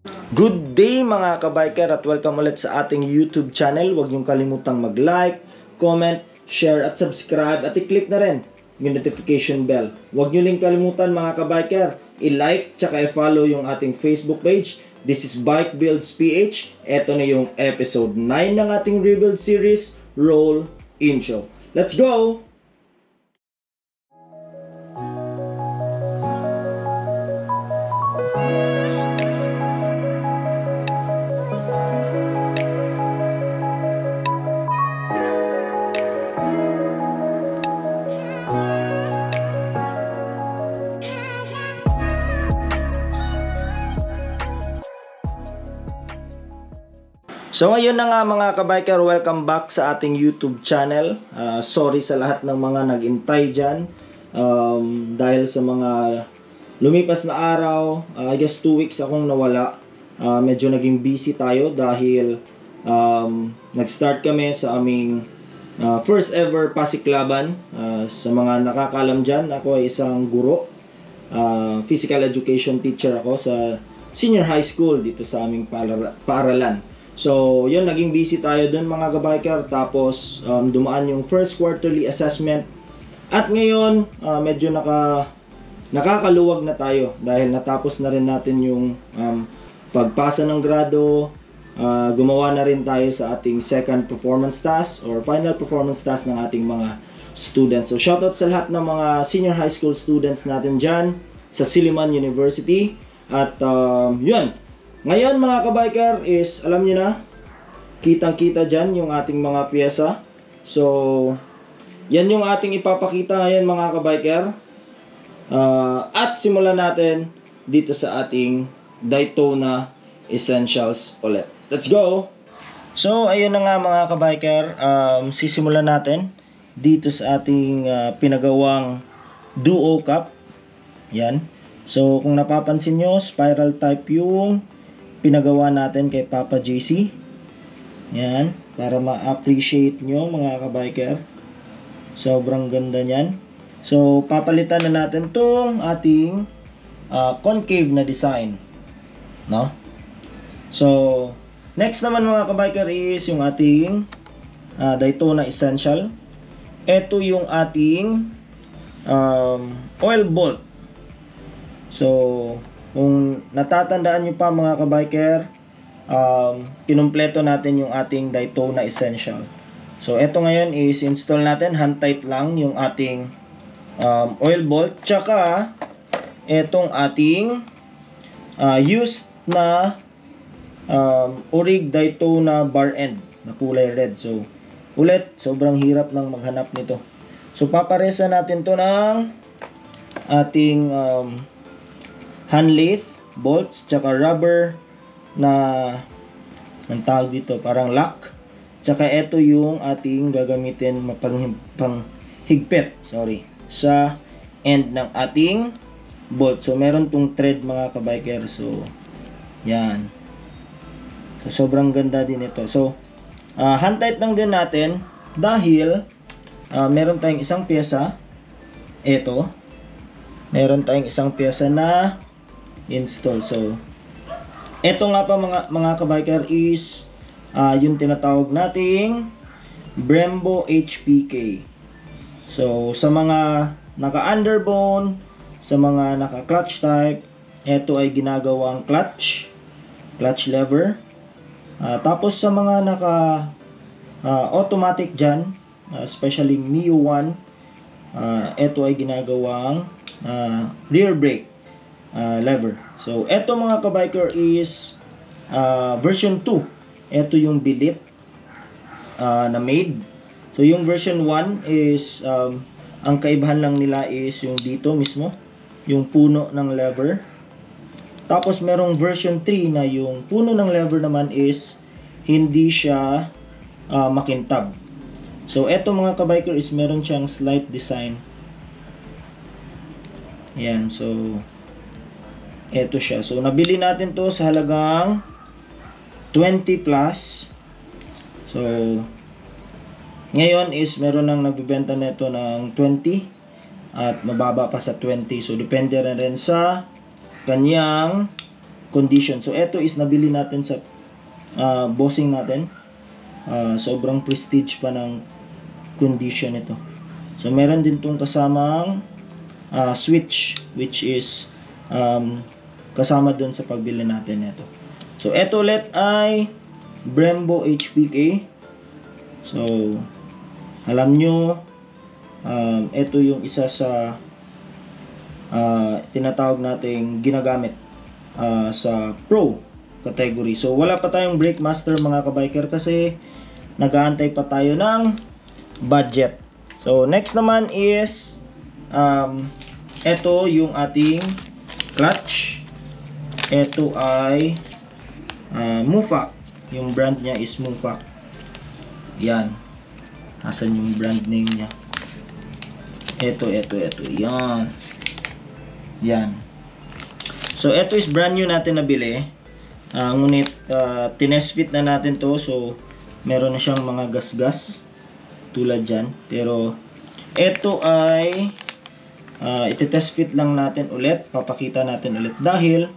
Good day mga kabiker at welcome ulit sa ating YouTube channel. Huwag niyong kalimutang mag-like, comment, share at subscribe at i-click na rin yung notification bell. Huwag niyo rin kalimutan mga kabiker, i-like tsaka i-follow yung ating Facebook page. This is Bike Builds PH. Ito na yung episode 9 ng ating rebuild series, Roll Intro. Let's go! So ngayon na nga mga kabiker, welcome back sa ating YouTube channel. Sorry sa lahat ng mga nag-intay dyan. Dahil sa mga lumipas na araw, I guess 2 weeks akong nawala. Medyo naging busy tayo dahil nag-start kami sa aming first ever Pasiklaban. Sa mga nakakalam dyan, ako ay isang guro. Physical education teacher ako sa senior high school dito sa aming paaralan. So, yun, naging busy tayo dun mga kabiker. Tapos, dumaan yung first quarterly assessment. At ngayon, medyo nakakaluwag na tayo dahil natapos na rin natin yung pagpasa ng grado. Gumawa na rin tayo sa ating second performance task or final performance task ng ating mga students. So, shoutout sa lahat ng mga senior high school students natin dyan sa Silliman University. At, yun. Ngayon mga kabiker is, alam niyo na, kitang-kita dyan yung ating mga pyesa. So, yan yung ating ipapakita ngayon mga kabiker. At simulan natin dito sa ating Daytona Essentials ulit. Let's go! So, ayun na nga mga kabiker, sisimulan natin dito sa ating pinagawang Duo Cup. Yan. So, kung napapansin nyo, spiral type yung pinagawa natin kay Papa JC. Yan, para ma-appreciate nyo mga kabiker. Sobrang ganda niyan. So, papalitan na natin tong ating concave na design. No? So, next naman mga kabiker is yung ating Daytona Essential. Ito yung ating oil bolt. So, kung natatandaan nyo pa mga kabiker, kinumpleto natin yung ating Daytona Essential. So, eto ngayon is install natin, hand tight lang yung ating oil bolt. Tsaka, etong ating used na Orig Daytona bar end na kulay red. So, ulit, sobrang hirap ng maghanap nito. So, paparesa natin to ng ating hand lathe, bolts, tsaka rubber na ang tawag dito, parang lock. Tsaka ito yung ating gagamitin panghigpit, sa end ng ating bolt. So, meron tong thread mga kabiker. So, yan. So, sobrang ganda din ito. So, hand tight lang din natin dahil meron tayong isang pyesa. Ito. Meron tayong isang pyesa na install. So, eto nga pa mga kabiker is yung tinatawag nating Brembo HPK. So, sa mga naka-underbone, sa mga naka-clutch type, eto ay ginagawang clutch lever. Tapos sa mga naka-automatic dyan, especially Mio 1, eto ay ginagawang rear brake lever. So, eto mga kabiker is version 2. Eto yung bilit na made. So, yung version 1 is ang kaibahan lang nila is yung dito mismo, yung puno ng lever. Tapos, merong version 3 na yung puno ng lever naman is hindi siya makintab. So, eto mga kabiker is meron siyang slight design. Ayan, so eto siya. So, nabili natin to sa halagang 20 plus. So, ngayon is meron nang nagbebenta nito ng 20 at mababa pa sa 20. So, depende na rin sa kanyang condition. So ito is nabili natin sa bossing natin. Sobrang prestige pa ng condition ito. So meron din tong kasamang switch, which is kasama dun sa pagbili natin nito. So ito ulit ay Brembo HPK. So alam nyo, ito yung isa sa tinatawag nating ginagamit sa Pro category. So wala pa tayong Brake Master mga kabiker kasi nag-aantay pa tayo ng budget. So next naman is ito yung ating clutch. Ito ay Mufa. Yung brand niya is Mufa. Yan. Asan yung brand name niya? Ito. Yan. Yan. So, ito is brand new natin nabili. Ngunit, tinest fit na natin to. So, meron na siyang mga gas-gas. Tulad dyan. Pero, ito ay iti-test fit lang natin ulit. Papakita natin ulit. Dahil,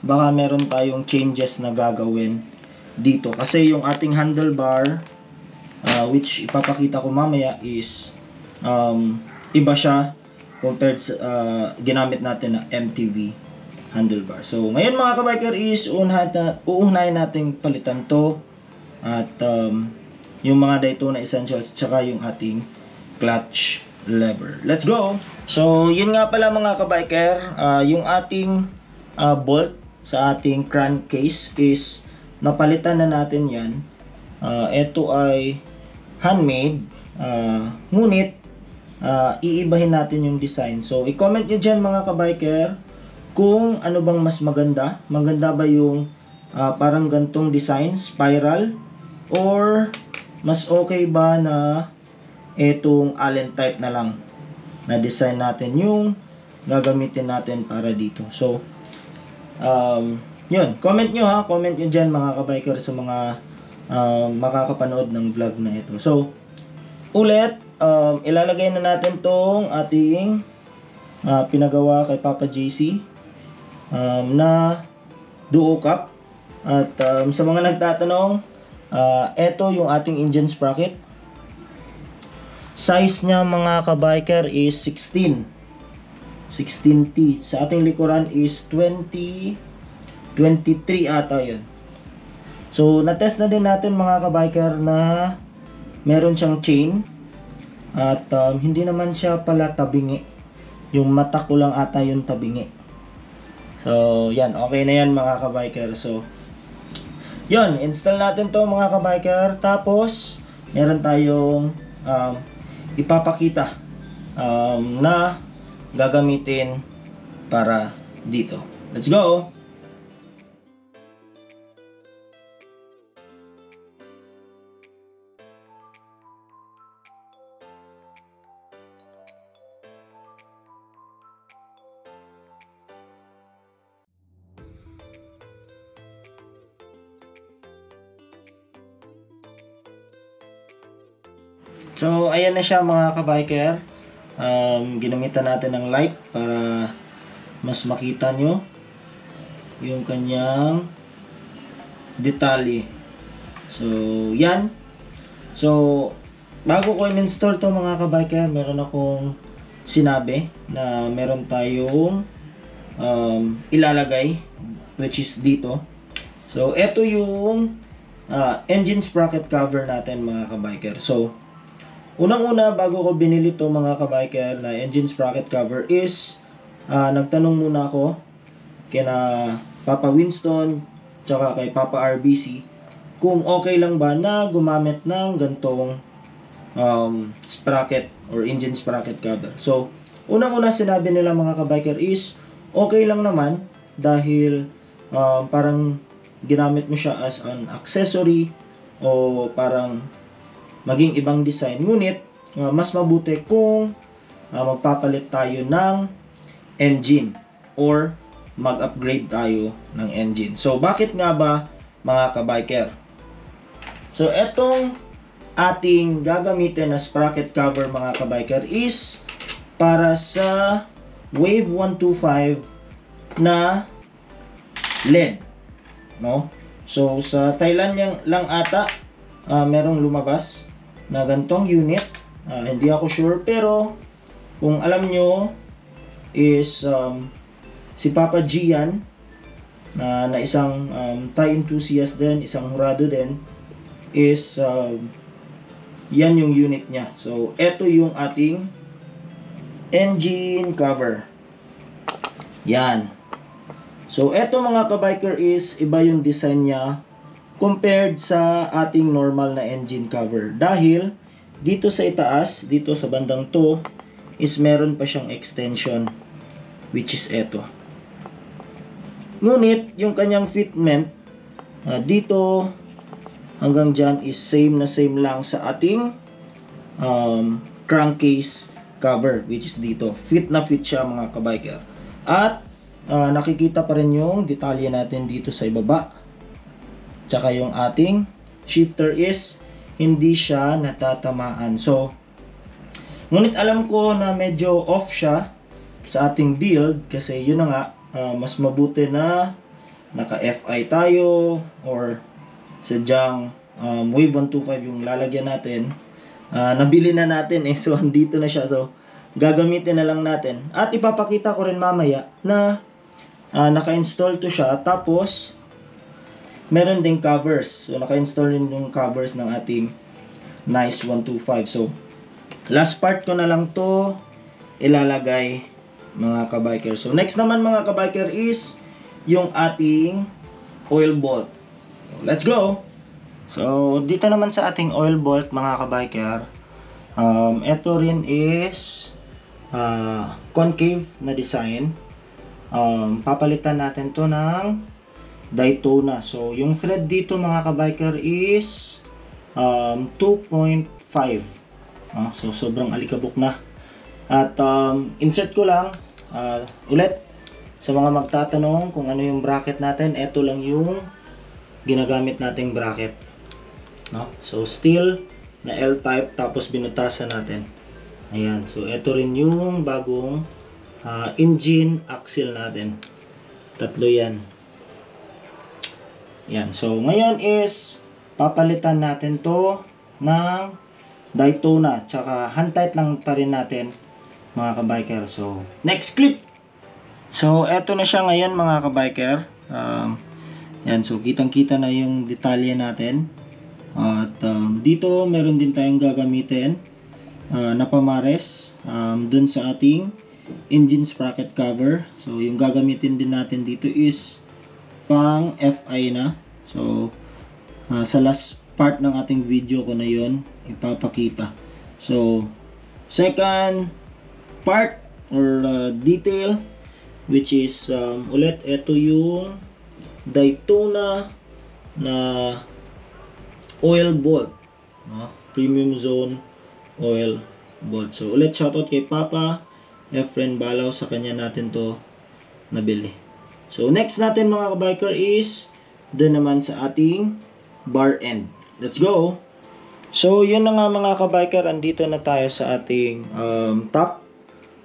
baka meron tayong changes na gagawin dito. Kasi yung ating handlebar, which ipapakita ko mamaya is iba siya compared sa ginamit natin na MTV handlebar. So ngayon mga kabiker is uunahin natin palitan to at yung mga Daytona Essentials tsaka yung ating clutch lever. Let's go! So yun nga pala mga kabiker, yung ating bolt sa ating crankcase is napalitan na natin yan. Ito ay handmade, ngunit iibahin natin yung design. So i-comment nyo dyan mga kabiker kung ano bang mas maganda. Maganda ba yung parang gantong design, spiral, or mas okay ba na itong Allen type na lang na design natin yung gagamitin natin para dito. So yun, comment nyo ha, comment nyo dyan mga kabiker sa mga makakapanood ng vlog na ito. So ulit, ilalagay na natin tong ating pinagawa kay Papa JC na duo cup. At sa mga nagtatanong, ito yung ating engine sprocket. Size niya mga kabiker is 16T. Sa ating likuran is 23 ata yun. So na-test na din natin mga kabiker na meron siyang chain. At hindi naman siya pala tabingi. Yung mata ko lang ata yung tabingi. So yan, okay na yan mga kabiker. So yun, install natin to mga kabiker. Tapos meron tayong ipapakita na gagamitin para dito. Let's go! So, ayan na siya mga kabiker. Ginamitan natin ng light para mas makita nyo yung kanyang detalye. So, yan. So, bago ko in-install to mga kabiker, meron akong sinabi na meron tayong ilalagay, which is dito. So, ito yung engine sprocket cover natin mga kabiker. So, unang-una, bago ko binili to mga kabiker na engine sprocket cover is nagtanong muna ako kina Papa Winston tsaka kay Papa RBC kung okay lang ba na gumamit ng gantong sprocket or engine sprocket cover. So, unang-una sinabi nila mga kabiker is okay lang naman dahil parang ginamit mo siya as an accessory o parang maging ibang design. Ngunit, mas mabuti kung magpapalit tayo ng engine or mag-upgrade tayo ng engine. So, bakit nga ba mga kabiker? So, etong ating gagamitin na sprocket cover mga kabiker is para sa Wave 125 na LED, no? So sa Thailand lang ata merong lumabas na gantong unit. Hindi ako sure, pero kung alam nyo is si Papa Gian na isang Thai enthusiast din, isang hurado din, is yan yung unit niya. So eto yung ating engine cover. Yan. So eto mga kabiker is iba yung design niya compared sa ating normal na engine cover. Dahil dito sa itaas, dito sa bandang to, is meron pa siyang extension, which is eto. Ngunit yung kanyang fitment dito hanggang dyan is same lang sa ating crankcase cover, which is dito. Fit na fit siya mga kabiker. At nakikita pa rin yung detalye natin dito sa ibaba. Tsaka yung ating shifter is hindi siya natatamaan. So, ngunit alam ko na medyo off siya sa ating build kasi yun na nga, mas mabuti na naka-FI tayo or sadyang Wave 125 yung lalagyan natin. Nabili na natin so andito na siya. So, gagamitin na lang natin. At ipapakita ko rin mamaya na naka-install to siya. Tapos, meron ding covers. So, naka-install rin yung covers ng ating Nice 125. So, last part ko na lang to ilalagay mga kabiker. So, next naman mga kabiker is yung ating oil bolt. So, let's go! So, dito naman sa ating oil bolt mga kabiker, ito rin is concave na design. Papalitan natin to ng Daytona. So, yung thread dito mga kabiker is 2.5. So, sobrang alikabok na. At insert ko lang ulit sa mga magtatanong kung ano yung bracket natin. Ito lang yung ginagamit nating bracket. No? So, steel na L-type tapos binutasan natin. Ayan. So, ito rin yung bagong engine axle natin. Tatlo yan. Yan. So, ngayon is papalitan natin to ng Daytona. Tsaka hand tight lang pa rin natin mga kabiker. So, next clip. So, eto na siya ngayon mga kabiker. Yan. So, kitang-kita na yung detalye natin. At dito, meron din tayong gagamitin na pamares dun sa ating engine sprocket cover. So, yung gagamitin din natin dito is pang FI na. So, sa last part ng ating video ko na yun, ipapakita. So, second part or detail, which is ulit, ito yung Daytona na oil bolt. Premium zone oil bolt. So, ulit shoutout kay Papa Efren Balaw, sa kanya natin to nabili. So, next natin mga kabiker is doon naman sa ating bar end. Let's go! So, yun na nga mga kabiker, andito na tayo sa ating top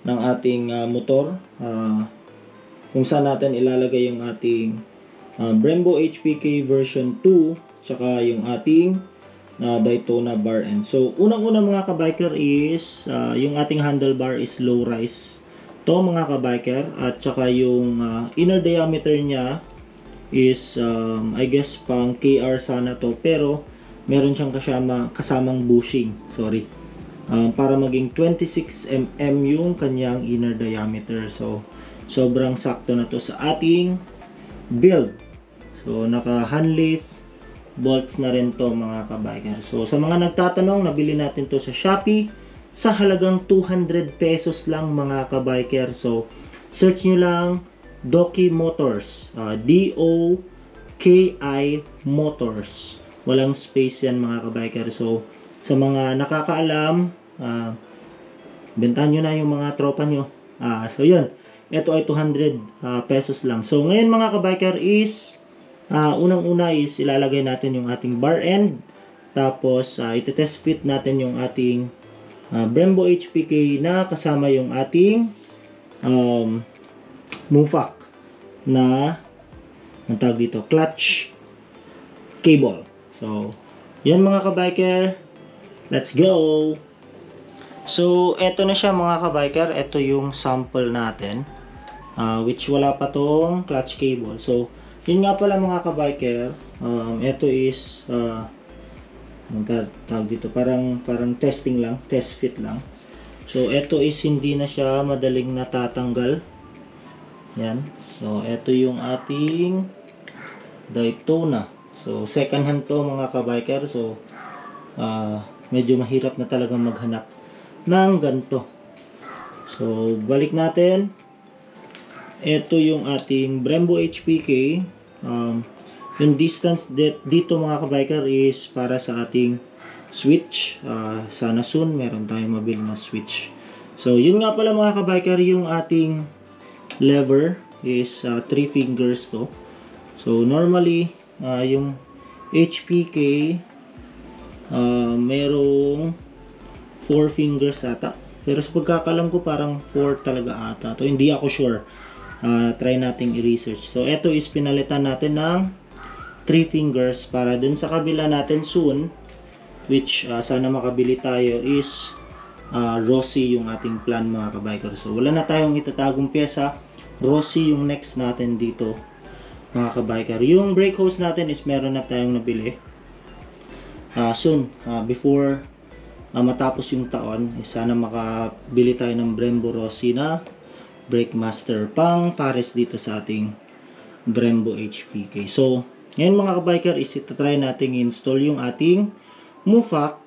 ng ating motor. Kung saan natin ilalagay yung ating Brembo HPK version 2 tsaka yung ating Daytona bar end. So, unang-una mga kabiker is yung ating handlebar is low rise to mga kabiker, at tsaka yung inner diameter niya is I guess pang KR sana to, pero meron siyang kasamang bushing, sorry, para maging 26 mm yung kanyang inner diameter. So sobrang sakto na to sa ating build. So naka handlath bolts na rin to mga kabiker. So sa mga nagtatanong, nabili natin to sa Shopee sa halagang 200 pesos lang mga kabiker. So search nyo lang Doki Motors, D-O-K-I Motors, walang space yan mga kabiker. So sa mga nakakaalam, bentahan nyo na yung mga tropa nyo. So yun, ito ay 200 pesos lang. So ngayon mga kabiker is unang-una is ilalagay natin yung ating bar end, tapos iti-test fit natin yung ating Brembo HPK na kasama yung ating Mufak na ang tawag dito, clutch cable. So, yan mga kabiker. Let's go! So, eto na siya mga kabiker. Ito yung sample natin. Which wala pa tong clutch cable. So, yun nga pala mga kabiker. Ito is tawag dito, parang testing lang, test fit lang. So, ito is hindi na siya madaling natatanggal. Yan. So, ito yung ating Daytona. So, second hand to mga kabiker. So, medyo mahirap na talagang maghanap ng ganito. So, balik natin. Ito yung ating Brembo HPK. Yung distance dito mga kabiker is para sa ating switch. Sana soon meron tayong mabili na switch. So, yun nga pala mga kabiker, yung ating lever is 3 fingers to. So, normally, yung HPK merong 4 fingers ata, pero sa pagkakalam ko parang 4 talaga ata to, hindi ako sure. Try nating i-research. So ito is pinalitan natin ng 3 fingers para dun sa kabila natin soon, which sana makabili tayo, is Rossi yung ating plan mga kabiker. So wala na tayong itatagong pyesa, Rossi yung next natin dito mga kabiker. Yung brake hose natin is meron na tayong nabili soon, before matapos yung taon. Sana makabili tayo ng Brembo Rossi na brake master pang pares dito sa ating Brembo HPK. So ngayon mga kabiker is itatry natin i-install yung ating MUFAC,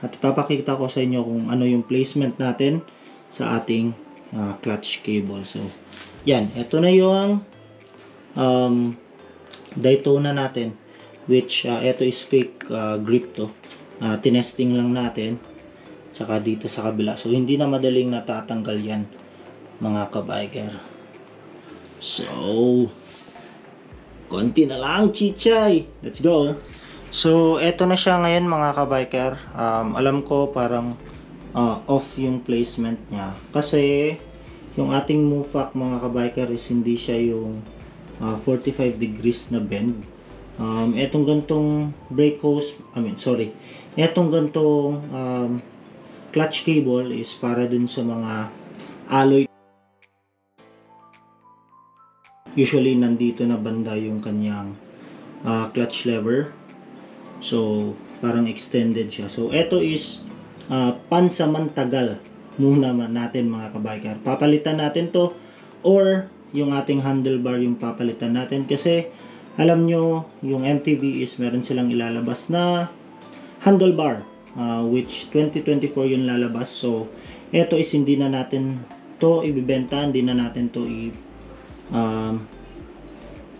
at ipapakita ko sa inyo kung ano yung placement natin sa ating clutch cable. So yan, ito na yung Daytona natin, which ito is fake grip to. Tinesting lang natin, tsaka dito sa kabila. So hindi na madaling natatanggal yan mga kabiker. So konti na lang, chichay. Let's go. So eto na siya ngayon mga kabiker. Alam ko parang off yung placement niya, kasi yung ating MUFAC mga kabiker is hindi siya yung 45 degrees na bend. Etong gantong brake hose, etong gantong clutch cable is para dun sa mga alloy. Usually nandito na banda yung kanyang clutch lever. So parang extended siya. So eto is pansamantagal muna natin mga kabiker. Papalitan natin to, or yung ating handlebar yung papalitan natin, kasi alam nyo yung MTV is meron silang ilalabas na handlebar, which 2024 yung lalabas. So eto is hindi na natin to ibibenta, hindi na natin to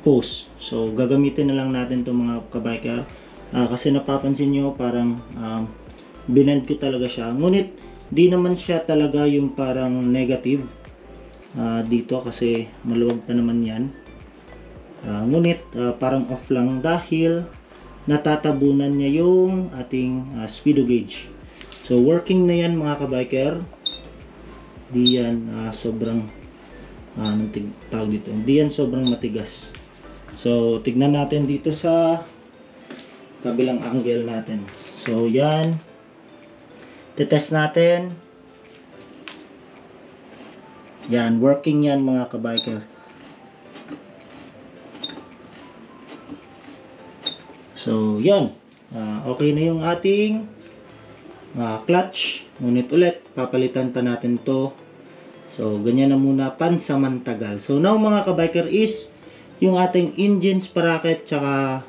post. So gagamitin na lang natin to mga kabiker, kasi napapansin nyo parang binend ko talaga siya, ngunit di naman siya talaga yung parang negative dito, kasi maluwag pa naman yan. Ngunit parang off lang dahil natatabunan niya yung ating speedo gauge. So working na yan mga kabiker. Di yan sobrang tawag dito, di yan sobrang matigas. So tignan natin dito sa kabilang angle natin. So yan, titest natin. Yan, working yan mga kabiker. So yan, okay na yung ating clutch. Ngunit ulit papalitan pa natin to. So ganyan na muna pansamantagal. So now mga kabiker is yung ating engine sprocket tsaka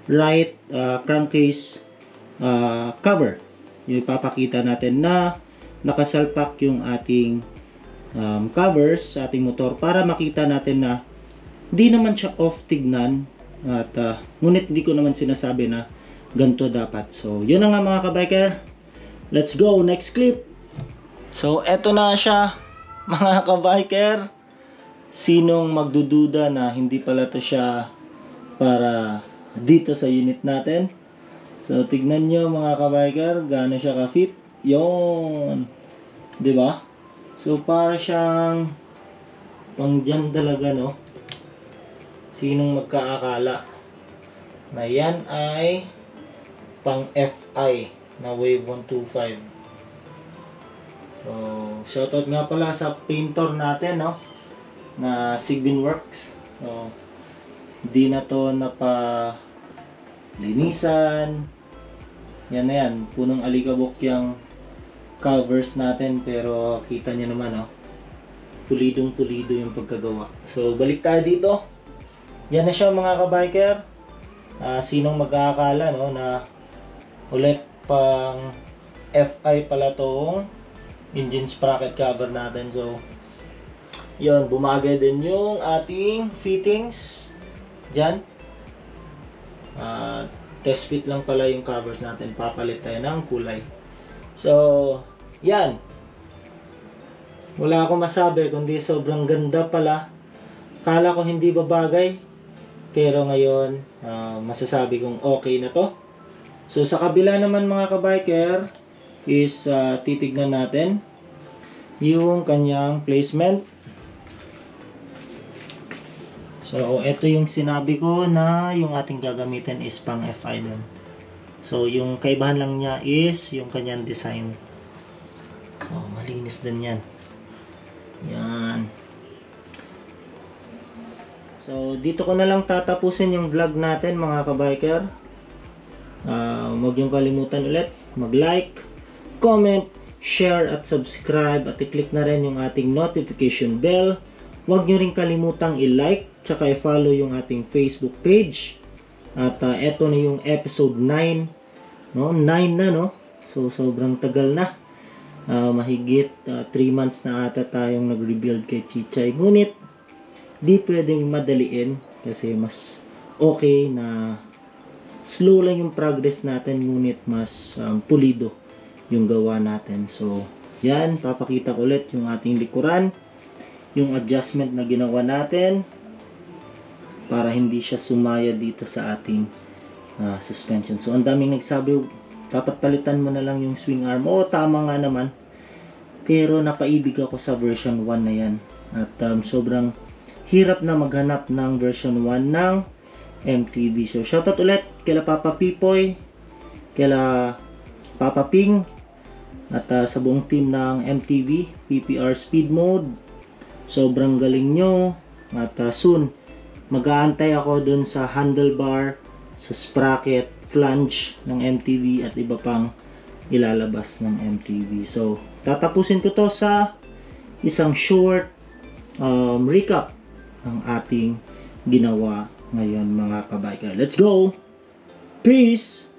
right crankcase cover. Yung ipapakita natin na nakasalpak yung ating covers sa ating motor, para makita natin na di naman siya off tignan, at ngunit hindi ko naman sinasabi na ganito dapat. So yun na nga mga kabiker, let's go next clip. So eto na siya mga kabiker. Sinong magdududa na hindi pala to siya para dito sa unit natin? So tignan nyo mga kabiker, gaano siya ka-fit. Yon, di ba? So para siyang pang dyan talaga, no? Sinong magkaakala na yan ay pang FI na Wave 125. So, shoutout nga pala sa painter natin, no? Na Sigbin Works. So, di na to linisan. Yan na yan. Punong alikabok yung covers natin. Pero kita nyo naman, no? Pulidong pulido yung pagkagawa. So, balik tayo dito. Yan na siya mga kabiker. Sinong mag-aakala, no, na ulit pang FI pala tong engine sprocket cover natin. So, yun, bumagay din yung ating fittings dyan. Test fit lang pala yung covers natin. Papalit tayo ng kulay. So, yan. Wala akong masabi kundi sobrang ganda pala. Kala ko hindi babagay. Pero ngayon, masasabi kong okay na to. So, sa kabila naman mga kabiker is titignan natin yung kanyang placement. So, ito yung sinabi ko na yung ating gagamitin is pang FI din. So, yung kaibahan lang niya is yung kanyang design. So, malinis din yan. Yan. So, dito ko na lang tatapusin yung vlog natin mga kabiker. Huwag yung kalimutan ulit mag-like, comment, share at subscribe at i-click na rin yung ating notification bell. Huwag nyo rin kalimutang i-like tsaka i-follow yung ating Facebook page. At eto na yung episode 9. No? 9 na, no? So, sobrang tagal na. Mahigit 3 months na ata tayong nag-rebuild kay Chichay. Ngunit, di pwedeng madaliin kasi mas okay na slow lang yung progress natin ngunit mas pulido yung gawa natin. So, yan, papakita ko ulit yung ating likuran, yung adjustment na ginawa natin para hindi siya sumaya dito sa ating suspension. So, ang daming nagsabi, dapat palitan mo na lang yung swing arm. Oo, tama nga naman. Pero napaibig ako sa version 1 na yan. At sobrang hirap na maghanap ng version 1 ng MTV. So, shoutout ulit kila Papa Pipoy, kila Papa Ping, at sa buong team ng MTV, PPR Speed Mode. Sobrang galing nyo. At soon, mag-aantay ako dun sa handlebar, sa sprocket, flange ng MTV at iba pang ilalabas ng MTV. So, tatapusin ko to sa isang short recap ng ating ginawa ngayon mga kabiker. Let's go! Peace!